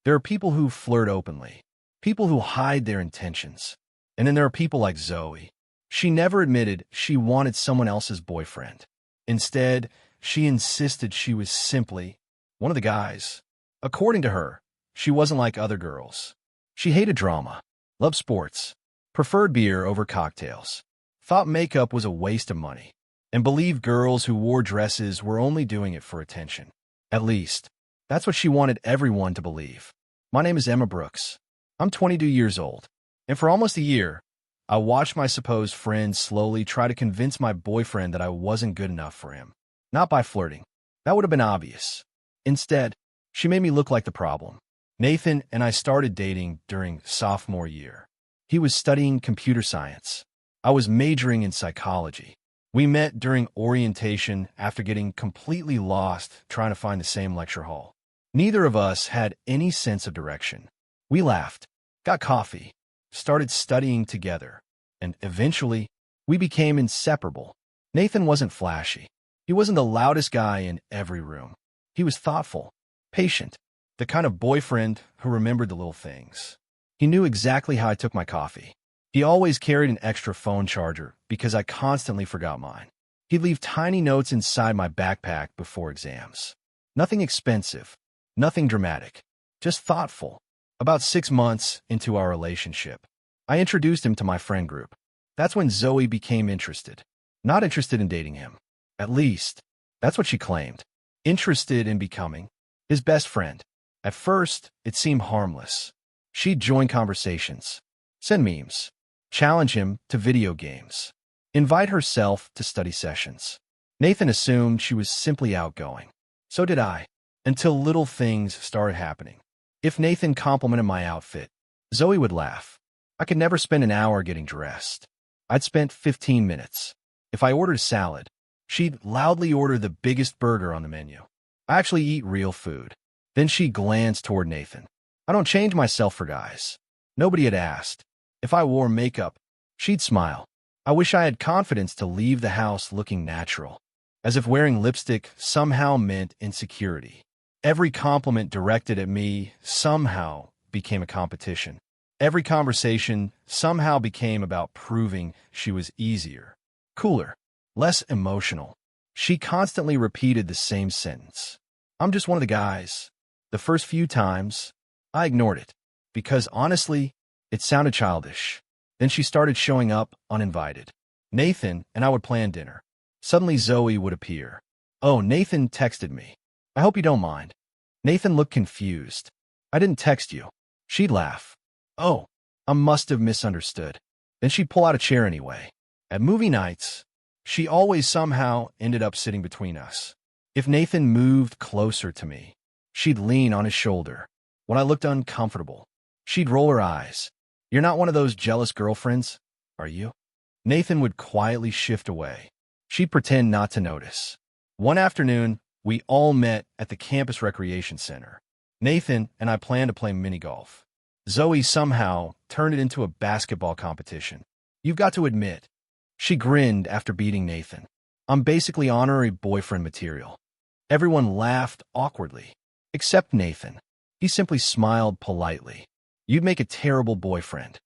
There are people who flirt openly, people who hide their intentions. And then there are people like Zoe. She never admitted she wanted someone else's boyfriend. Instead, she insisted she was simply one of the guys. According to her, she wasn't like other girls. She hated drama, loved sports, preferred beer over cocktails, thought makeup was a waste of money, and believed girls who wore dresses were only doing it for attention. At least, that's what she wanted everyone to believe. My name is Emma Brooks. I'm 22 years old, and for almost a year, I watched my supposed friend slowly try to convince my boyfriend that I wasn't good enough for him. Not by flirting. That would have been obvious. Instead, she made me look like the problem. Nathan and I started dating during sophomore year. He was studying computer science. I was majoring in psychology. We met during orientation after getting completely lost trying to find the same lecture hall. Neither of us had any sense of direction. We laughed, got coffee, started studying together, and eventually, we became inseparable. Nathan wasn't flashy. He wasn't the loudest guy in every room. He was thoughtful, patient, the kind of boyfriend who remembered the little things. He knew exactly how I took my coffee. He always carried an extra phone charger because I constantly forgot mine. He'd leave tiny notes inside my backpack before exams. Nothing expensive, nothing dramatic, just thoughtful. About 6 months into our relationship, I introduced him to my friend group. That's when Zoe became interested. Not interested in dating him. At least, that's what she claimed. Interested in becoming his best friend. At first, it seemed harmless. She'd join conversations, send memes, challenge him to video games, invite herself to study sessions. Nathan assumed she was simply outgoing. So did I, until little things started happening. If Nathan complimented my outfit, Zoe would laugh. I could never spend an hour getting dressed. I'd spent 15 minutes. If I ordered a salad, she'd loudly order the biggest burger on the menu. I actually eat real food. Then she'd glance toward Nathan. I don't change myself for guys. Nobody had asked. If I wore makeup, she'd smile. I wish I had confidence to leave the house looking natural, as if wearing lipstick somehow meant insecurity. Every compliment directed at me somehow became a competition. Every conversation somehow became about proving she was easier, cooler, less emotional. She constantly repeated the same sentence. I'm just one of the guys. The first few times, I ignored it, because honestly, it sounded childish. Then she started showing up uninvited. Nathan and I would plan dinner. Suddenly Zoe would appear. Oh, Nathan texted me. I hope you don't mind. Nathan looked confused. I didn't text you. She'd laugh. Oh, I must have misunderstood. Then she'd pull out a chair anyway. At movie nights, she always somehow ended up sitting between us. If Nathan moved closer to me, she'd lean on his shoulder. When I looked uncomfortable, she'd roll her eyes. You're not one of those jealous girlfriends, are you? Nathan would quietly shift away. She'd pretend not to notice. One afternoon, we all met at the campus recreation center. Nathan and I planned to play mini golf. Zoe somehow turned it into a basketball competition. You've got to admit, she grinned after beating Nathan. I'm basically honorary boyfriend material. Everyone laughed awkwardly, except Nathan. He simply smiled politely. You'd make a terrible boyfriend.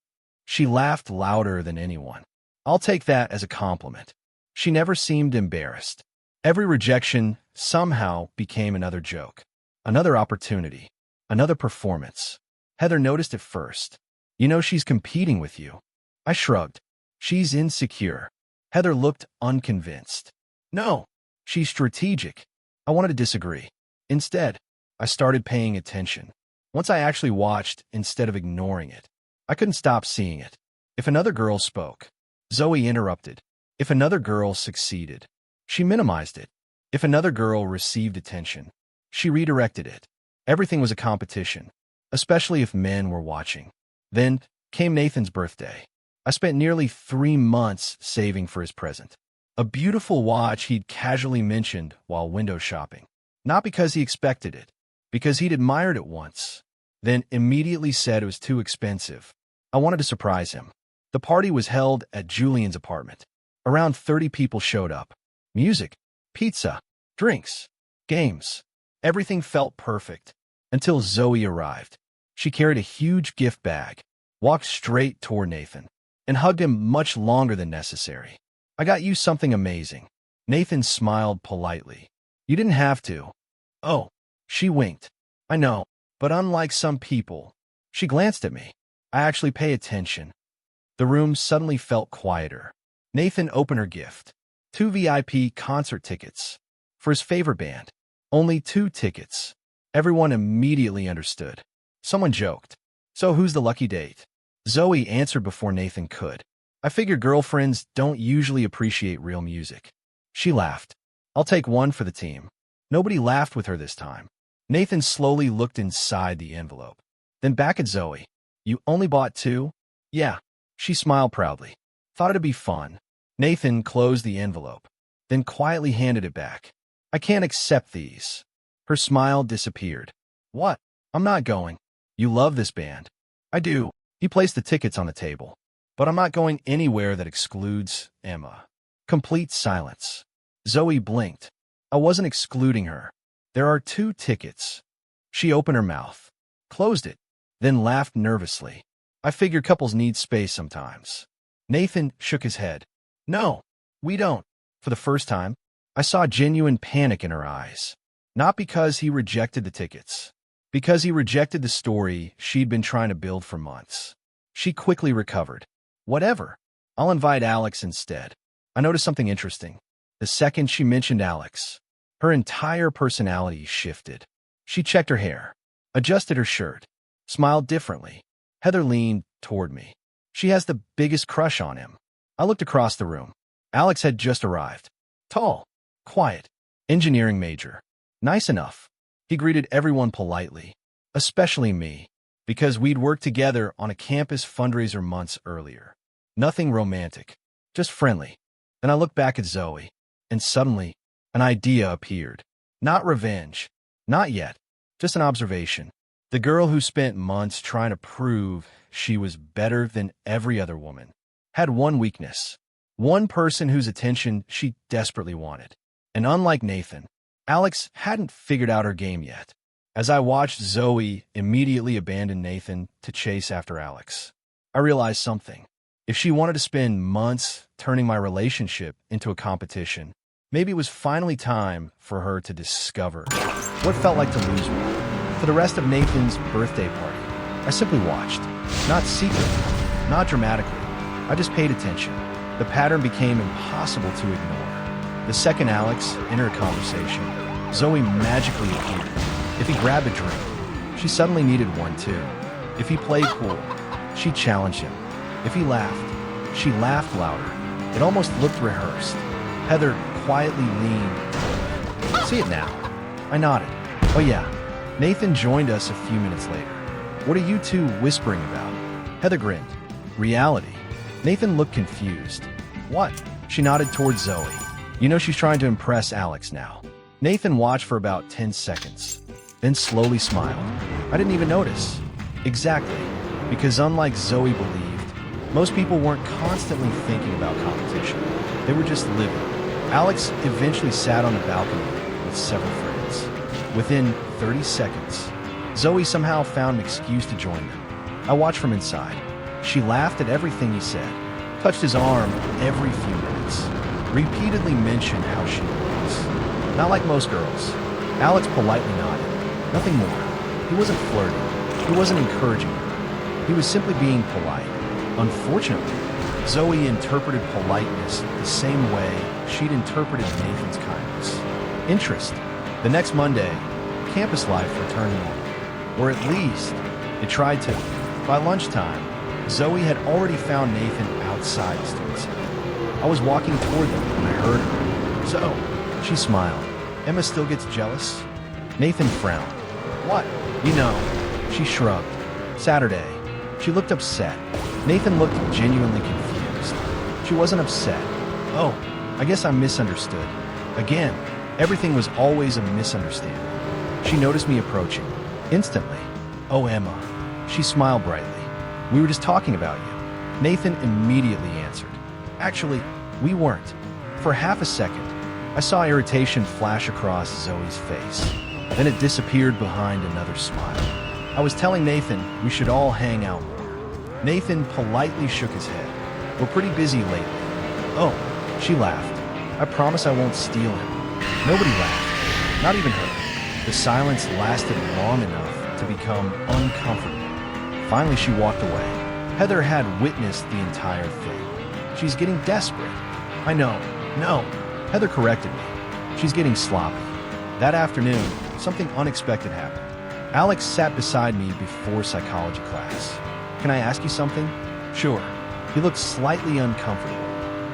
She laughed louder than anyone. I'll take that as a compliment. She never seemed embarrassed. Every rejection somehow became another joke, another opportunity, another performance. Heather noticed it first. You know she's competing with you. I shrugged. She's insecure. Heather looked unconvinced. No, she's strategic. I wanted to disagree. Instead, I started paying attention. Once I actually watched instead of ignoring it, I couldn't stop seeing it. If another girl spoke, Zoe interrupted. If another girl succeeded, she minimized it. If another girl received attention, she redirected it. Everything was a competition, especially if men were watching. Then came Nathan's birthday. I spent nearly 3 months saving for his present. A beautiful watch he'd casually mentioned while window shopping. Not because he expected it, because he'd admired it once, then immediately said it was too expensive. I wanted to surprise him. The party was held at Julian's apartment. Around 30 people showed up. Music, pizza, drinks, games. Everything felt perfect until Zoe arrived. She carried a huge gift bag, walked straight toward Nathan, and hugged him much longer than necessary. I got you something amazing. Nathan smiled politely. You didn't have to. Oh, she winked. I know, but unlike some people, she glanced at me. I actually pay attention. The room suddenly felt quieter. Nathan opened her gift. 2 VIP concert tickets. For his favorite band. Only 2 tickets. Everyone immediately understood. Someone joked. So who's the lucky date? Zoe answered before Nathan could. I figure girlfriends don't usually appreciate real music. She laughed. I'll take one for the team. Nobody laughed with her this time. Nathan slowly looked inside the envelope. Then back at Zoe. You only bought 2? Yeah. She smiled proudly. Thought it'd be fun. Nathan closed the envelope, then quietly handed it back. I can't accept these. Her smile disappeared. What? I'm not going. You love this band. I do. He placed the tickets on the table. But I'm not going anywhere that excludes Emma. Complete silence. Zoe blinked. I wasn't excluding her. There are 2 tickets. She opened her mouth, closed it, then laughed nervously. I figure couples need space sometimes. Nathan shook his head. No, we don't. For the first time, I saw genuine panic in her eyes. Not because he rejected the tickets. Because he rejected the story she'd been trying to build for months. She quickly recovered. Whatever. I'll invite Alex instead. I noticed something interesting. The second she mentioned Alex, her entire personality shifted. She checked her hair, adjusted her shirt, smiled differently. Heather leaned toward me. She has the biggest crush on him. I looked across the room. Alex had just arrived. Tall, quiet, engineering major. Nice enough. He greeted everyone politely, especially me, because we'd worked together on a campus fundraiser months earlier. Nothing romantic, just friendly. Then I looked back at Zoe, and suddenly, an idea appeared. Not revenge. Not yet. Just an observation. The girl who spent months trying to prove she was better than every other woman had one weakness. One person whose attention she desperately wanted. And unlike Nathan, Alex hadn't figured out her game yet. As I watched Zoe immediately abandon Nathan to chase after Alex, I realized something. If she wanted to spend months turning my relationship into a competition, maybe it was finally time for her to discover what it felt like to lose me. For the rest of Nathan's birthday party, I simply watched. Not secretly, not dramatically. I just paid attention. The pattern became impossible to ignore. The second Alex entered a conversation, Zoe magically appeared. If he grabbed a drink, she suddenly needed one too. If he played cool, she challenged him. If he laughed, she laughed louder. It almost looked rehearsed. Heather quietly leaned. See it now. I nodded. Oh yeah. Nathan joined us a few minutes later. What are you two whispering about? Heather grinned. Reality. Nathan looked confused. What? She nodded towards Zoe. You know she's trying to impress Alex now. Nathan watched for about 10 seconds, then slowly smiled. I didn't even notice. Exactly. Because unlike Zoe believed, most people weren't constantly thinking about competition. They were just living. Alex eventually sat on the balcony with several friends. Within 30 seconds, Zoe somehow found an excuse to join them. I watched from inside. She laughed at everything he said, touched his arm every few minutes, repeatedly mentioned how she was. Not like most girls. Alex politely nodded. Nothing more. He wasn't flirting. He wasn't encouraging her. He was simply being polite. Unfortunately, Zoe interpreted politeness the same way she'd interpreted Nathan's kindness. Interest. The next Monday, campus life returned to normal. Or at least, it tried to. By lunchtime, Zoe had already found Nathan outside the student center. I was walking toward them when I heard her. So, she smiled. Emma still gets jealous? Nathan frowned. What? You know. She shrugged. Saturday. She looked upset. Nathan looked genuinely confused. She wasn't upset. Oh, I guess I misunderstood. Again, everything was always a misunderstanding. She noticed me approaching. Instantly. Oh, Emma. She smiled brightly. We were just talking about you. Nathan immediately answered. Actually, we weren't. For half a second, I saw irritation flash across Zoe's face. Then it disappeared behind another smile. I was telling Nathan we should all hang out more. Nathan politely shook his head. We're pretty busy lately. Oh, she laughed. I promise I won't steal him. Nobody laughed, not even her. The silence lasted long enough to become uncomfortable. Finally, she walked away. Heather had witnessed the entire thing. She's getting desperate. I know. No, Heather corrected me. She's getting sloppy. That afternoon, something unexpected happened. Alex sat beside me before psychology class. Can I ask you something? Sure. He looked slightly uncomfortable.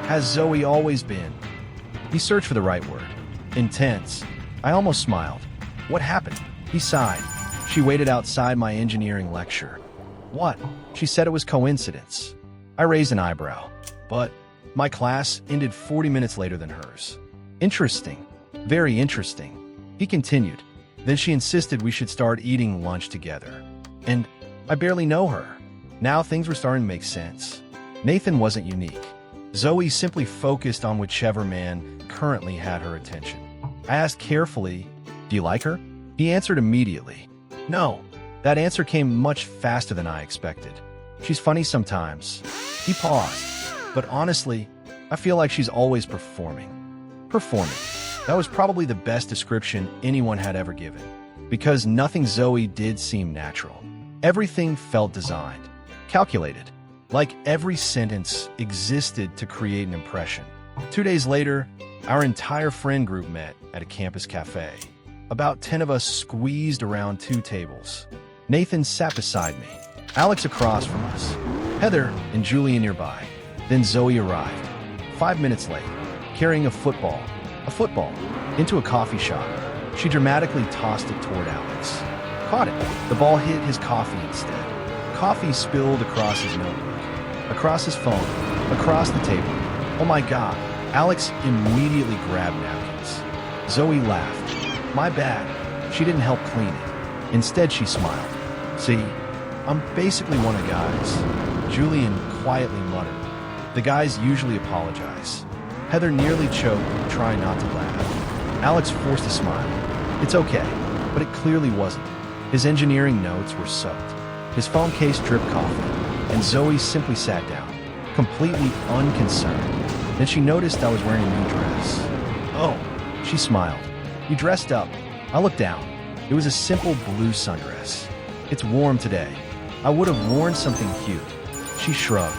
Has Zoe always been? He searched for the right word. Intense. I almost smiled. What happened? He sighed. She waited outside my engineering lecture. What? She said it was coincidence. I raised an eyebrow. But my class ended 40 minutes later than hers. Interesting. Very interesting. He continued. Then she insisted we should start eating lunch together. And I barely know her. Now things were starting to make sense. Nathan wasn't unique. Zoe simply focused on whichever man currently had her attention. I asked carefully, do you like her? He answered immediately. No. That answer came much faster than I expected. She's funny sometimes. He paused. But honestly, I feel like she's always performing. Performing. That was probably the best description anyone had ever given. Because nothing Zoe did seemed natural. Everything felt designed. Calculated. Like every sentence existed to create an impression. 2 days later, our entire friend group met at a campus cafe. About 10 of us squeezed around 2 tables. Nathan sat beside me, Alex across from us, Heather and Julia nearby. Then Zoe arrived, 5 minutes late, carrying a football, into a coffee shop. She dramatically tossed it toward Alex. Caught it. The ball hit his coffee instead. Coffee spilled across his notebook, across his phone, across the table. Oh my God. Alex immediately grabbed napkins. Zoe laughed. My bad. She didn't help clean it. Instead, she smiled. See, I'm basically one of the guys. Julian quietly muttered. The guys usually apologize. Heather nearly choked, trying not to laugh. Alex forced a smile. It's okay, but it clearly wasn't. His engineering notes were soaked. His phone case dripped coffee, and Zoe simply sat down, completely unconcerned. Then she noticed I was wearing a new dress. Oh, she smiled. You dressed up. I looked down. It was a simple blue sundress. It's warm today. I would have worn something cute. She shrugged.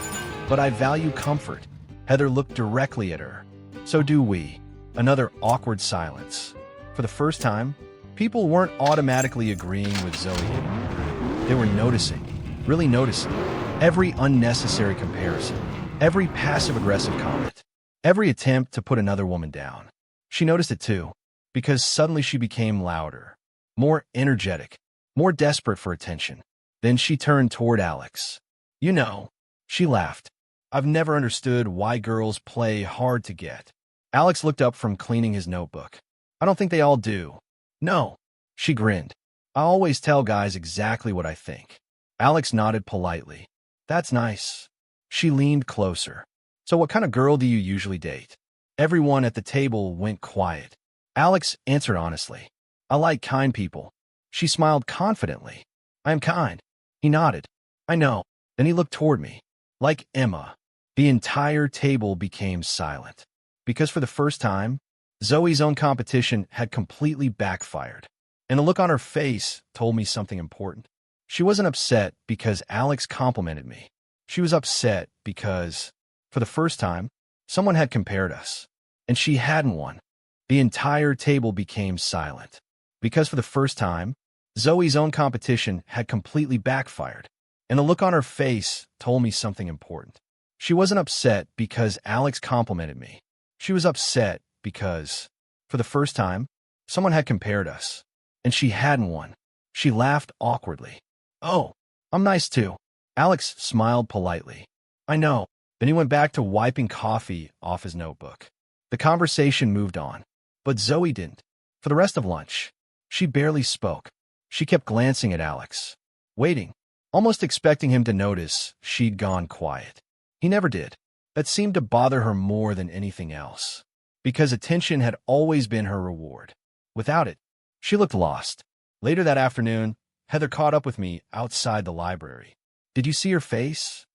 But I value comfort. Heather looked directly at her. So do we. Another awkward silence. For the first time, people weren't automatically agreeing with Zoe anymore. They were noticing, really noticing, every unnecessary comparison, every passive-aggressive comment, every attempt to put another woman down. She noticed it too, because suddenly she became louder, more energetic, more desperate for attention. Then she turned toward Alex. You know, she laughed. I've never understood why girls play hard to get. Alex looked up from cleaning his notebook. I don't think they all do. No. She grinned. I always tell guys exactly what I think. Alex nodded politely. That's nice. She leaned closer. So what kind of girl do you usually date? Everyone at the table went quiet. Alex answered honestly. I like kind people. She smiled confidently. I am kind. He nodded. I know. Then he looked toward me. Like Emma. The entire table became silent. Because for the first time, Zoe's own competition had completely backfired. And the look on her face told me something important. She wasn't upset because Alex complimented me. She was upset because, for the first time, someone had compared us. And she hadn't won. The entire table became silent. Because for the first time, Zoe's own competition had completely backfired. And the look on her face told me something important. She wasn't upset because Alex complimented me. She was upset because, for the first time, someone had compared us. And she hadn't won. She laughed awkwardly. Oh, I'm nice too. Alex smiled politely. I know. Then he went back to wiping coffee off his notebook. The conversation moved on. But Zoe didn't. For the rest of lunch, she barely spoke. She kept glancing at Alex, waiting, almost expecting him to notice she'd gone quiet. He never did. That seemed to bother her more than anything else, because attention had always been her reward. Without it, she looked lost. Later that afternoon, Heather caught up with me outside the library. Did you see her face?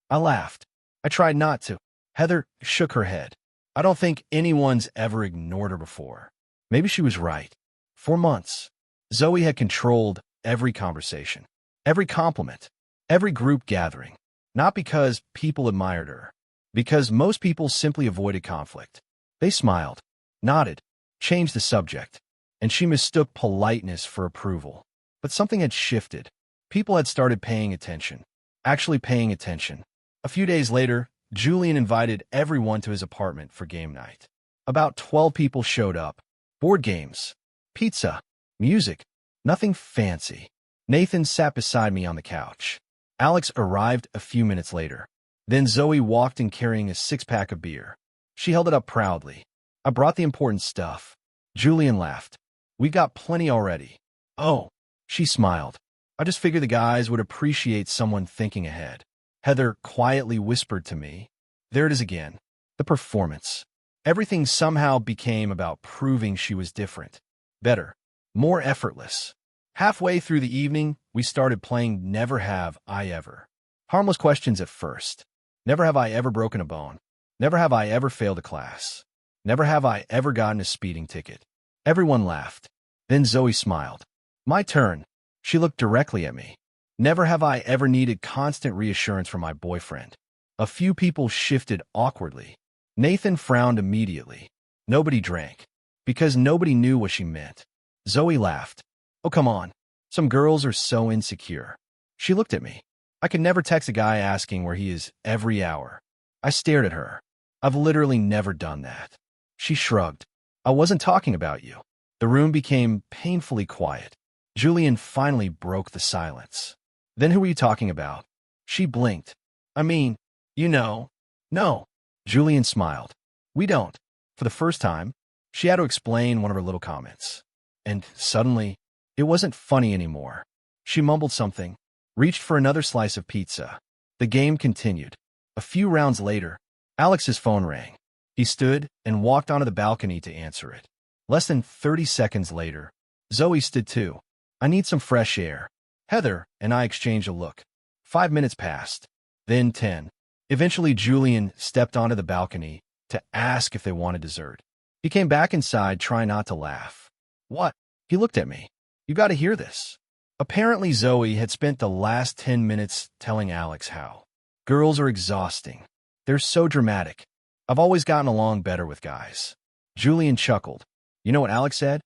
I laughed. I tried not to. Heather shook her head. I don't think anyone's ever ignored her before. Maybe she was right. For months, Zoe had controlled every conversation, every compliment, every group gathering. Not because people admired her, because most people simply avoided conflict. They smiled, nodded, changed the subject, and she mistook politeness for approval. But something had shifted. People had started paying attention, actually paying attention. A few days later, Julian invited everyone to his apartment for game night. About 12 people showed up. Board games, pizza, music, nothing fancy. Nathan sat beside me on the couch. Alex arrived a few minutes later. Then Zoe walked in carrying a six-pack of beer. She held it up proudly. I brought the important stuff. Julian laughed. We got plenty already. Oh, she smiled. I just figured the guys would appreciate someone thinking ahead. Heather quietly whispered to me. There it is again. The performance. Everything somehow became about proving she was different, better, more effortless. Halfway through the evening, we started playing Never Have I Ever. Harmless questions at first. Never have I ever broken a bone. Never have I ever failed a class. Never have I ever gotten a speeding ticket. Everyone laughed. Then Zoe smiled. My turn. She looked directly at me. Never have I ever needed constant reassurance from my boyfriend. A few people shifted awkwardly. Nathan frowned immediately. Nobody drank, because nobody knew what she meant. Zoe laughed. Oh, come on. Some girls are so insecure. She looked at me. I could never text a guy asking where he is every hour. I stared at her. I've literally never done that. She shrugged. I wasn't talking about you. The room became painfully quiet. Julian finally broke the silence. Then who were you talking about? She blinked. I mean, you know. No. Julian smiled. We don't. For the first time, she had to explain one of her little comments. And suddenly, it wasn't funny anymore. She mumbled something, reached for another slice of pizza. The game continued. A few rounds later, Alex's phone rang. He stood and walked onto the balcony to answer it. Less than 30 seconds later, Zoe stood too. I need some fresh air. Heather and I exchanged a look. 5 minutes passed. Then 10. Eventually, Julian stepped onto the balcony to ask if they wanted dessert. He came back inside, trying not to laugh. What? He looked at me. You got to hear this. Apparently, Zoe had spent the last 10 minutes telling Alex how girls are exhausting. They're so dramatic. I've always gotten along better with guys. Julian chuckled. You know what Alex said?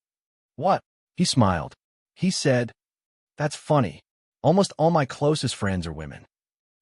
What? He smiled. He said, that's funny. Almost all my closest friends are women.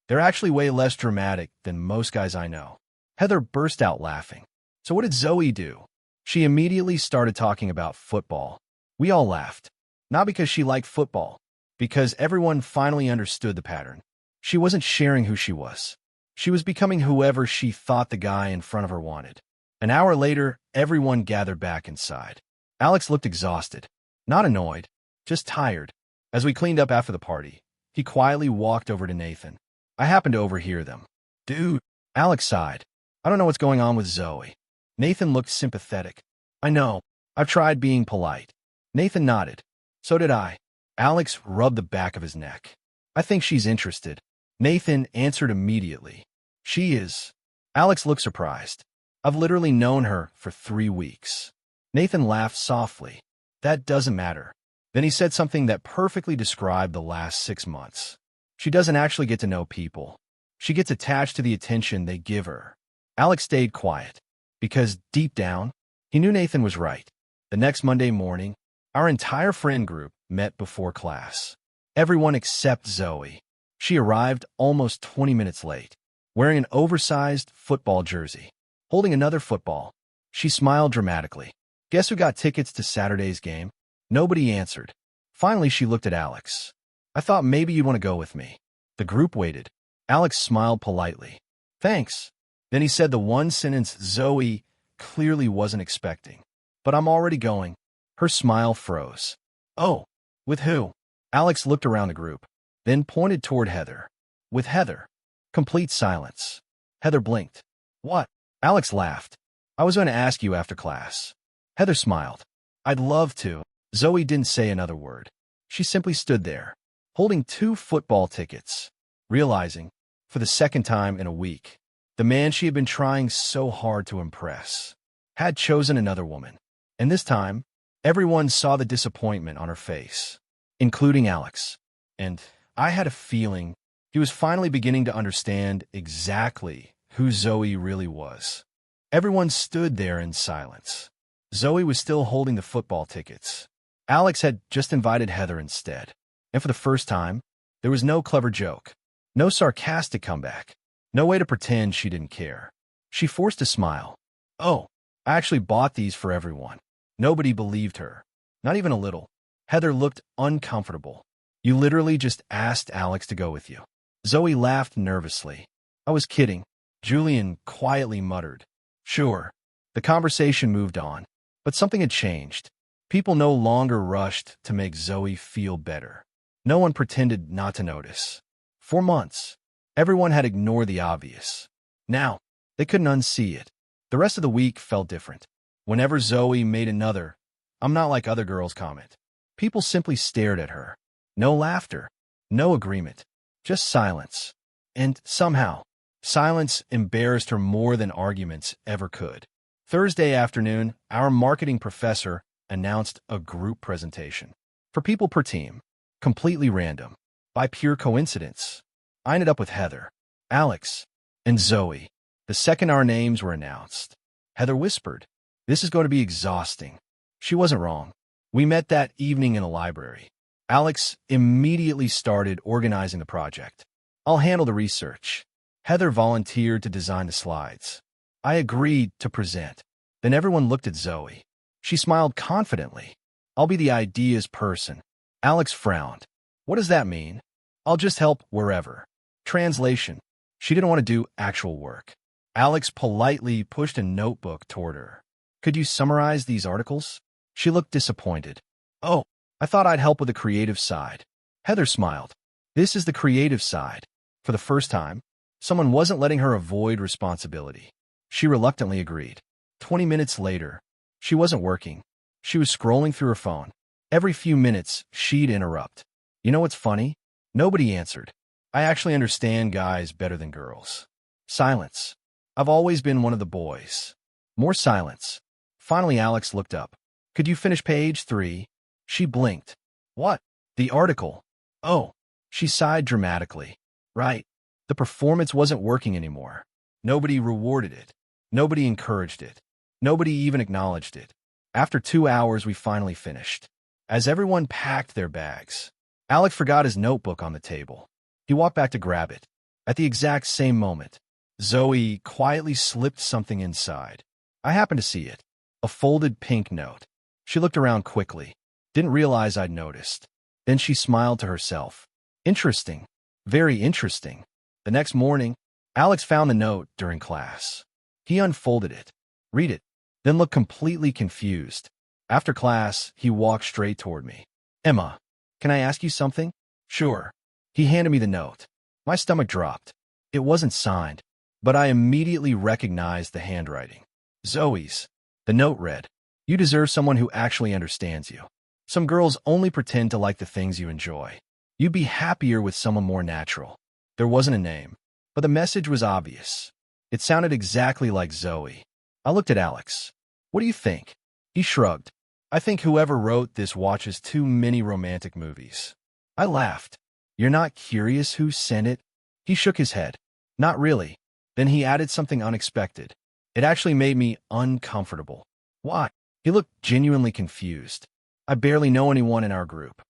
They're actually way less dramatic than most guys I know. Heather burst out laughing. So what did Zoe do? She immediately started talking about football. We all laughed. Not because she liked football, because everyone finally understood the pattern. She wasn't sharing who she was. She was becoming whoever she thought the guy in front of her wanted. An hour later, everyone gathered back inside. Alex looked exhausted. Not annoyed, just tired. As we cleaned up after the party, he quietly walked over to Nathan. I happened to overhear them. Dude, Alex sighed. I don't know what's going on with Zoe. Nathan looked sympathetic. I know. I've tried being polite. Nathan nodded. So did I. Alex rubbed the back of his neck. I think she's interested. Nathan answered immediately. She is. Alex looked surprised. I've literally known her for 3 weeks. Nathan laughed softly. That doesn't matter. Then he said something that perfectly described the last 6 months. She doesn't actually get to know people. She gets attached to the attention they give her. Alex stayed quiet, because deep down, he knew Nathan was right. The next Monday morning, our entire friend group met before class. Everyone except Zoe. She arrived almost 20 minutes late, wearing an oversized football jersey, holding another football. She smiled dramatically. Guess who got tickets to Saturday's game? Nobody answered. Finally, she looked at Alex. I thought maybe you'd want to go with me. The group waited. Alex smiled politely. Thanks. Then he said the one sentence Zoe clearly wasn't expecting. But I'm already going. Her smile froze. Oh, with who? Alex looked around the group, then pointed toward Heather. With Heather. Complete silence. Heather blinked. What? Alex laughed. I was going to ask you after class. Heather smiled. I'd love to. Zoe didn't say another word. She simply stood there, holding 2 football tickets, realizing, for the second time in a week, the man she had been trying so hard to impress had chosen another woman. And this time, everyone saw the disappointment on her face, including Alex. And I had a feeling he was finally beginning to understand exactly who Zoe really was. Everyone stood there in silence. Zoe was still holding the football tickets. Alex had just invited Heather instead. And for the first time, there was no clever joke, no sarcastic comeback, no way to pretend she didn't care. She forced a smile. "Oh, I actually bought these for everyone." Nobody believed her, not even a little. Heather looked uncomfortable. "You literally just asked Alex to go with you." Zoe laughed nervously. "I was kidding," Julian quietly muttered. "Sure." The conversation moved on, but something had changed. People no longer rushed to make Zoe feel better. No one pretended not to notice. For months, everyone had ignored the obvious. Now, they couldn't unsee it. The rest of the week felt different. Whenever Zoe made another "I'm not like other girls" comment, people simply stared at her. No laughter, no agreement, just silence. And somehow, silence embarrassed her more than arguments ever could. Thursday afternoon, our marketing professor announced a group presentation. For people per team, completely random, by pure coincidence. I ended up with Heather, Alex, and Zoe. The second our names were announced, Heather whispered, "This is going to be exhausting." She wasn't wrong. We met that evening in a library. Alex immediately started organizing the project. "I'll handle the research." Heather volunteered to design the slides. I agreed to present. Then everyone looked at Zoe. She smiled confidently. "I'll be the ideas person." Alex frowned. "What does that mean?" "I'll just help wherever." Translation: she didn't want to do actual work. Alex politely pushed a notebook toward her. "Could you summarize these articles?" She looked disappointed. "Oh, I thought I'd help with the creative side." Heather smiled. "This is the creative side." For the first time, someone wasn't letting her avoid responsibility. She reluctantly agreed. 20 minutes later, she wasn't working. She was scrolling through her phone. Every few minutes, she'd interrupt. "You know what's funny?" Nobody answered. "I actually understand guys better than girls." Silence. "I've always been one of the boys." More silence. Finally, Alex looked up. "Could you finish page 3? She blinked. "What?" "The article." "Oh." She sighed dramatically. "Right." The performance wasn't working anymore. Nobody rewarded it. Nobody encouraged it. Nobody even acknowledged it. After 2 hours, we finally finished. As everyone packed their bags, Alex forgot his notebook on the table. He walked back to grab it. At the exact same moment, Zoe quietly slipped something inside. I happened to see it. A folded pink note. She looked around quickly. Didn't realize I'd noticed. Then she smiled to herself. "Interesting. Very interesting." The next morning, Alex found the note during class. He unfolded it. "Read it." Then looked completely confused. After class, he walked straight toward me. "Emma, can I ask you something?" "Sure." He handed me the note. My stomach dropped. It wasn't signed, but I immediately recognized the handwriting. Zoe's. The note read, "You deserve someone who actually understands you. Some girls only pretend to like the things you enjoy. You'd be happier with someone more natural." There wasn't a name, but the message was obvious. It sounded exactly like Zoe. I looked at Alex. "What do you think?" He shrugged. "I think whoever wrote this watches too many romantic movies." I laughed. "You're not curious who sent it?" He shook his head. "Not really." Then he added something unexpected. It actually made me uncomfortable. "Why?" He looked genuinely confused. "I barely know anyone in our group."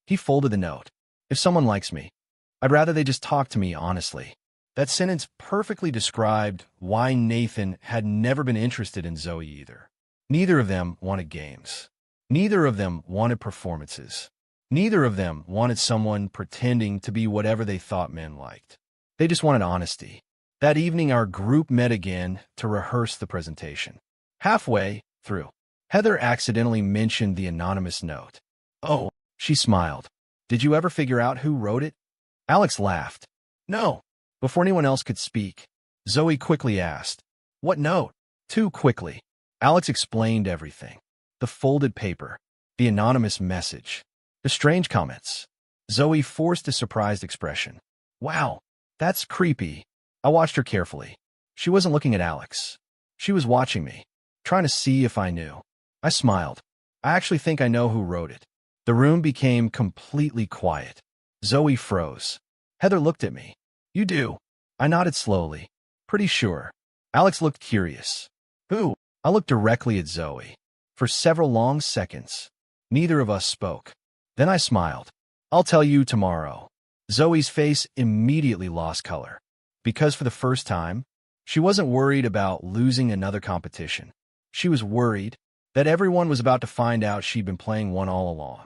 He folded the note. "If someone likes me, I'd rather they just talk to me honestly." That sentence perfectly described why Nathan had never been interested in Zoe either. Neither of them wanted games. Neither of them wanted performances. Neither of them wanted someone pretending to be whatever they thought men liked. They just wanted honesty. That evening, our group met again to rehearse the presentation. Halfway through, Heather accidentally mentioned the anonymous note. "Oh," she smiled. "Did you ever figure out who wrote it?" Alex laughed. "No." Before anyone else could speak, Zoe quickly asked, "What note?" Too quickly, Alex explained everything. The folded paper, the anonymous message, the strange comments. Zoe forced a surprised expression. Wow, that's creepy. I watched her carefully. She wasn't looking at Alex. She was watching me, trying to see if I knew. I smiled. I actually think I know who wrote it. The room became completely quiet. Zoe froze. Heather looked at me. You do? I nodded slowly. Pretty sure. Alex looked curious. Who? I looked directly at Zoe. For several long seconds, neither of us spoke. Then I smiled. I'll tell you tomorrow. Zoe's face immediately lost color. Because for the first time, she wasn't worried about losing another competition. She was worried that everyone was about to find out she'd been playing one all along.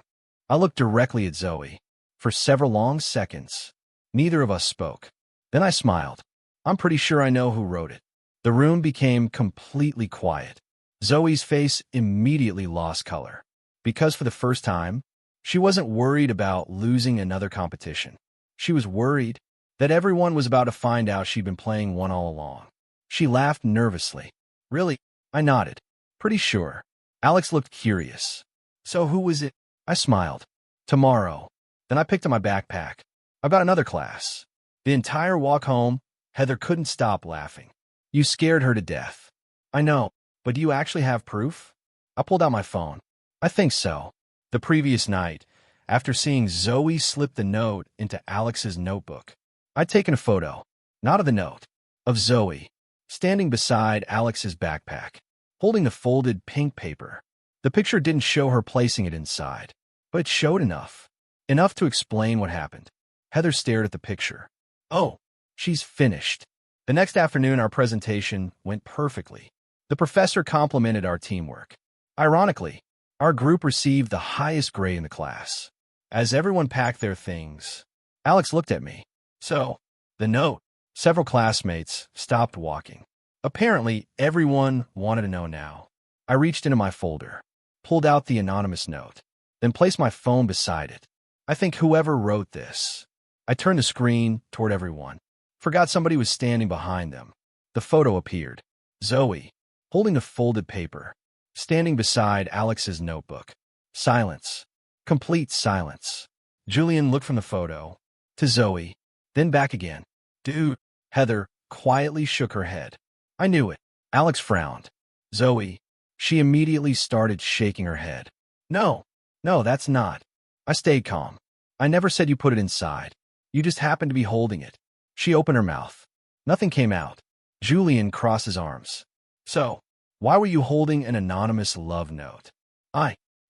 I looked directly at Zoe. For several long seconds, neither of us spoke. Then I smiled. I'm pretty sure I know who wrote it. The room became completely quiet. Zoe's face immediately lost color. Because for the first time, she wasn't worried about losing another competition. She was worried that everyone was about to find out she'd been playing one all along. She laughed nervously. Really? I nodded. Pretty sure. Alex looked curious. So who was it? I smiled. Tomorrow. Then I picked up my backpack. I've got another class. The entire walk home, Heather couldn't stop laughing. You scared her to death. I know, but do you actually have proof? I pulled out my phone. I think so. The previous night, after seeing Zoe slip the note into Alex's notebook, I'd taken a photo, not of the note, of Zoe, standing beside Alex's backpack, holding the folded pink paper. The picture didn't show her placing it inside, but it showed enough to explain what happened. Heather stared at the picture. Oh, she's finished. The next afternoon, our presentation went perfectly. The professor complimented our teamwork. Ironically, our group received the highest grade in the class. As everyone packed their things, Alex looked at me. So, the note. Several classmates stopped walking. Apparently, everyone wanted to know now. I reached into my folder, pulled out the anonymous note, then placed my phone beside it. I think whoever wrote this. I turned the screen toward everyone. Forgot somebody was standing behind them. The photo appeared. Zoe, holding the folded paper, standing beside Alex's notebook. Silence. Complete silence. Julian looked from the photo to Zoe, then back again. Dude. Heather quietly shook her head. I knew it. Alex frowned. Zoe. She immediately started shaking her head. No, that's not. I stayed calm. I never said you put it inside. You just happened to be holding it. She opened her mouth. Nothing came out. Julian crossed his arms. So, why were you holding an anonymous love note?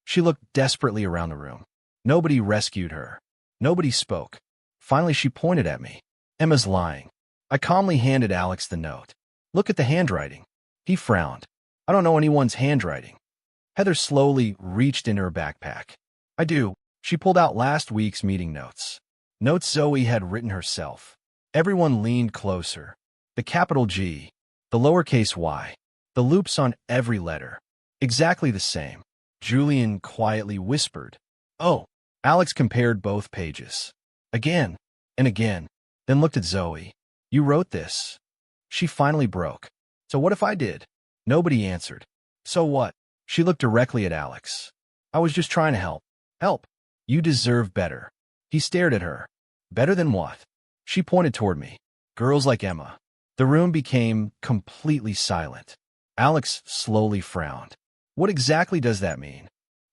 She looked desperately around the room. Nobody rescued her. Nobody spoke. Finally, she pointed at me. Emma's lying. I calmly handed Alex the note. Look at the handwriting. He frowned. I don't know anyone's handwriting. Heather slowly reached into her backpack. I do. She pulled out last week's meeting notes. Notes Zoe had written herself. Everyone leaned closer. The capital G, the lowercase y, the loops on every letter. Exactly the same. Julian quietly whispered. Oh. Alex compared both pages. Again and again. Then looked at Zoe. You wrote this. She finally broke. So what if I did? Nobody answered. So what? She looked directly at Alex. I was just trying to help. Help. You deserve better. He stared at her. Better than what? She pointed toward me. Girls like Emma. The room became completely silent. Alex slowly frowned. What exactly does that mean?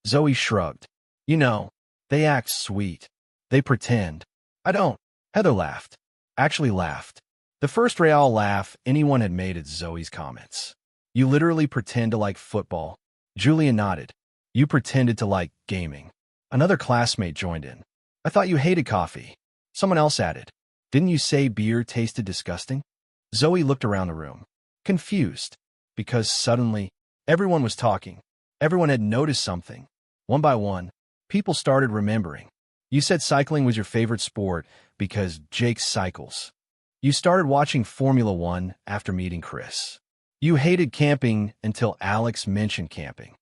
Zoe shrugged. You know, they act sweet. They pretend. I don't. Heather laughed. Actually laughed. The first real laugh anyone had made at Zoe's comments. You literally pretend to like football. Julian nodded. You pretended to like gaming. Another classmate joined in. I thought you hated coffee. Someone else added. Didn't you say beer tasted disgusting? Zoe looked around the room, confused, because suddenly, everyone was talking. Everyone had noticed something. One by one, people started remembering. You said cycling was your favorite sport because Jake cycles. You started watching Formula One after meeting Chris. You hated camping until Alex mentioned camping.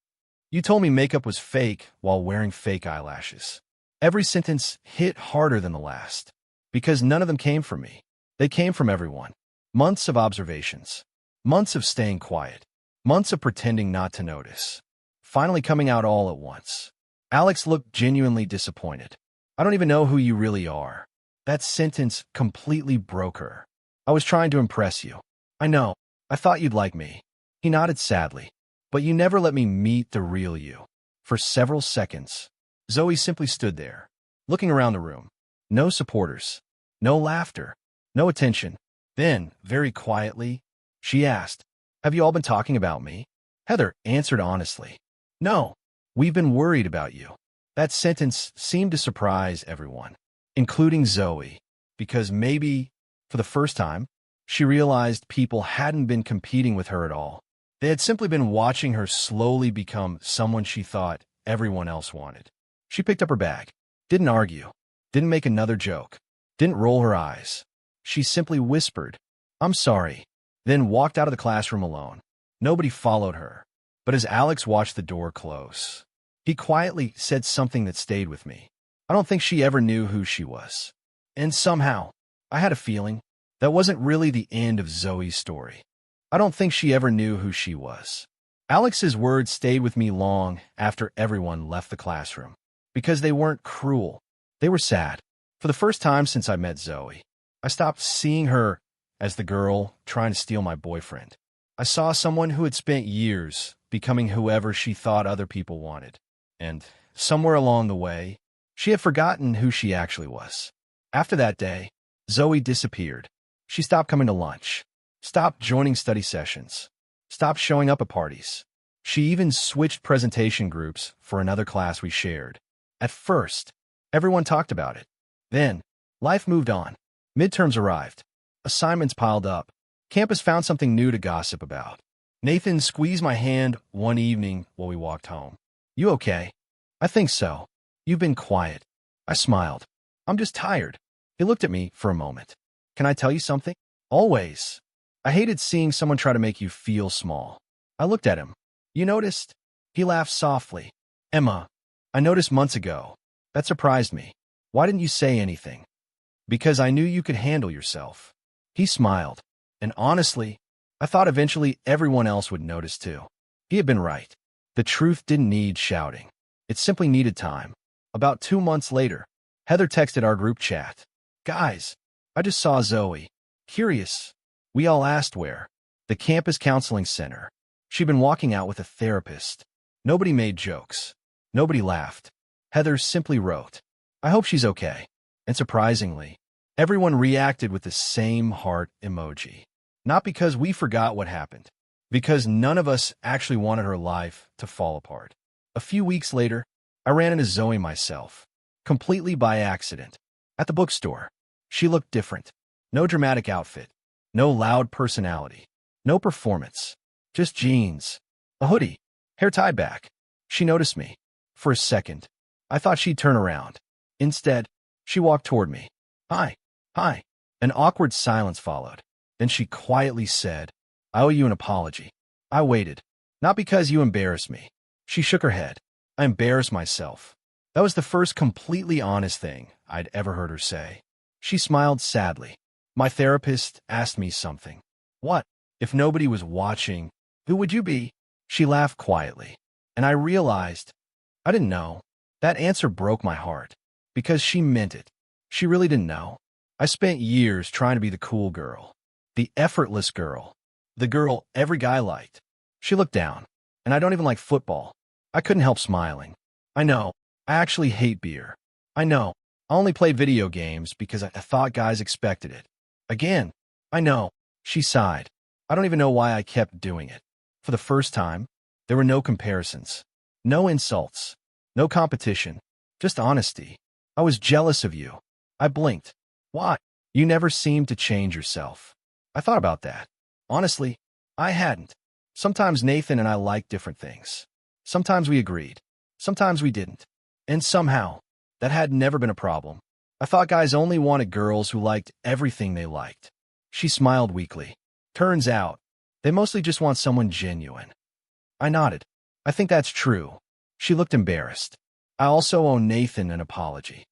You told me makeup was fake while wearing fake eyelashes. Every sentence hit harder than the last, because none of them came from me. They came from everyone. Months of observations. Months of staying quiet. Months of pretending not to notice. Finally coming out all at once. Alex looked genuinely disappointed. I don't even know who you really are. That sentence completely broke her. I was trying to impress you. I know. I thought you'd like me. He nodded sadly. But you never let me meet the real you. For several seconds, Zoe simply stood there, looking around the room. No supporters. No laughter. No attention. Then, very quietly, she asked, "Have you all been talking about me?" Heather answered honestly, "No. We've been worried about you." That sentence seemed to surprise everyone, including Zoe, because maybe, for the first time, she realized people hadn't been competing with her at all. They had simply been watching her slowly become someone she thought everyone else wanted. She picked up her bag, didn't argue, didn't make another joke, didn't roll her eyes. She simply whispered, "I'm sorry," then walked out of the classroom alone. Nobody followed her. But as Alex watched the door close, he quietly said something that stayed with me. I don't think she ever knew who she was. And somehow, I had a feeling that wasn't really the end of Zoe's story. I don't think she ever knew who she was. Alex's words stayed with me long after everyone left the classroom. Because they weren't cruel. They were sad. For the first time since I met Zoe, I stopped seeing her as the girl trying to steal my boyfriend. I saw someone who had spent years becoming whoever she thought other people wanted. And somewhere along the way, she had forgotten who she actually was. After that day, Zoe disappeared. She stopped coming to lunch, stopped joining study sessions, stopped showing up at parties. She even switched presentation groups for another class we shared. At first, everyone talked about it. Then, life moved on. Midterms arrived. Assignments piled up. Campus found something new to gossip about. Nathan squeezed my hand one evening while we walked home. "You okay?" "I think so. You've been quiet." I smiled. "I'm just tired." He looked at me for a moment. "Can I tell you something?" "Always." I hated seeing someone try to make you feel small. I looked at him. "You noticed?" He laughed softly. "Emma, I noticed months ago. That surprised me. Why didn't you say anything?" "Because I knew you could handle yourself." He smiled. And honestly, I thought eventually everyone else would notice too. He had been right. The truth didn't need shouting. It simply needed time. About 2 months later, Heather texted our group chat. "Guys, I just saw Zoe. Curious." We all asked where. "The campus counseling center." She'd been walking out with a therapist. Nobody made jokes. Nobody laughed. Heather simply wrote, "I hope she's okay." And surprisingly, everyone reacted with the same heart emoji. Not because we forgot what happened, because none of us actually wanted her life to fall apart. A few weeks later, I ran into Zoe myself, completely by accident, at the bookstore. She looked different. No dramatic outfit, no loud personality, no performance, just jeans, a hoodie, hair tied back. She noticed me. For a second, I thought she'd turn around. Instead, she walked toward me. "Hi, hi." An awkward silence followed. Then she quietly said, "I owe you an apology." I waited. "Not because you embarrassed me." She shook her head. "I embarrassed myself." That was the first completely honest thing I'd ever heard her say. She smiled sadly. "My therapist asked me something." "What?" "If nobody was watching, who would you be?" She laughed quietly. And I realized, I didn't know. That answer broke my heart. Because she meant it. She really didn't know. I spent years trying to be the cool girl. The effortless girl. The girl every guy liked. She looked down. And I don't even like football. I couldn't help smiling. "I know. I actually hate beer. I know. I only play video games because I thought guys expected it." "Again." "I know." She sighed. "I don't even know why I kept doing it." For the first time, there were no comparisons. No insults. No competition. Just honesty. "I was jealous of you." I blinked. "Why?" "You never seemed to change yourself." I thought about that. Honestly, I hadn't. Sometimes Nathan and I liked different things. Sometimes we agreed. Sometimes we didn't. And somehow, that had never been a problem. I thought guys only wanted girls who liked everything they liked. She smiled weakly. "Turns out, they mostly just want someone genuine." I nodded. "I think that's true." She looked embarrassed. "I also owe Nathan an apology."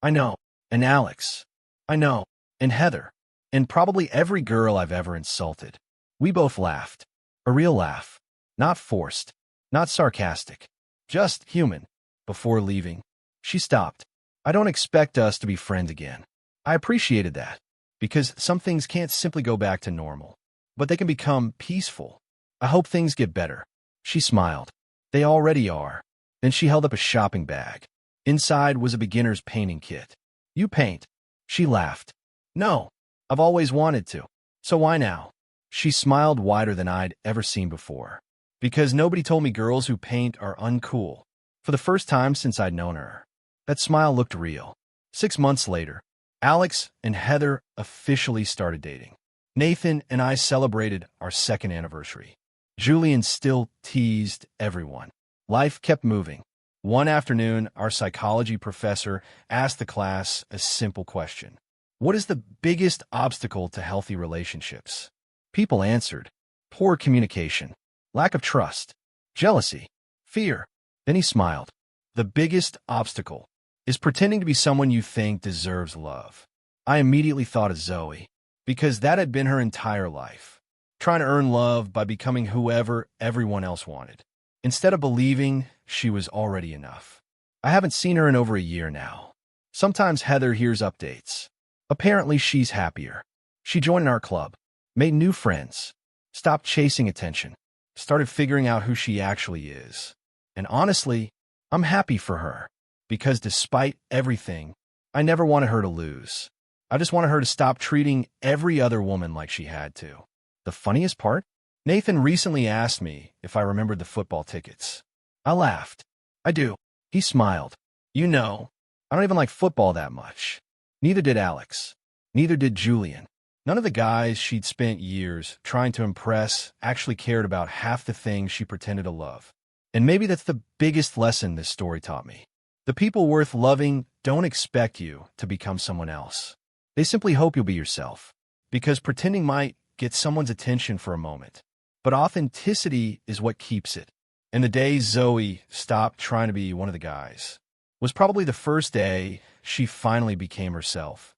"I know." "And Alex." "I know." "And Heather." "And probably every girl I've ever insulted." We both laughed. A real laugh. Not forced. Not sarcastic. Just human. Before leaving, she stopped. I don't expect us to be friends again. I appreciated that, because some things can't simply go back to normal, but they can become peaceful. I hope things get better. She smiled. They already are. Then she held up a shopping bag. Inside was a beginner's painting kit. You paint? She laughed. No, I've always wanted to. So why now? She smiled wider than I'd ever seen before. Because nobody told me girls who paint are uncool. For the first time since I'd known her. That smile looked real. 6 months later, Alex and Heather officially started dating. Nathan and I celebrated our second anniversary. Julian still teased everyone. Life kept moving. One afternoon, our psychology professor asked the class a simple question. What is the biggest obstacle to healthy relationships? People answered. Poor communication, lack of trust, jealousy, fear. Then he smiled. The biggest obstacle is pretending to be someone you think deserves love. I immediately thought of Zoe, because that had been her entire life, trying to earn love by becoming whoever everyone else wanted, instead of believing she was already enough. I haven't seen her in over a year now. Sometimes Heather hears updates. Apparently she's happier. She joined our club, made new friends, stopped chasing attention, started figuring out who she actually is. And honestly, I'm happy for her, because despite everything, I never wanted her to lose. I just wanted her to stop treating every other woman like she had to. The funniest part? Nathan recently asked me if I remembered the football tickets. I laughed. I do. He smiled. You know, I don't even like football that much. Neither did Alex. Neither did Julian. None of the guys she'd spent years trying to impress actually cared about half the things she pretended to love. And maybe that's the biggest lesson this story taught me. The people worth loving don't expect you to become someone else. They simply hope you'll be yourself, because pretending might get someone's attention for a moment. But authenticity is what keeps it. And the day Zoe stopped trying to be one of the guys was probably the first day she finally became herself.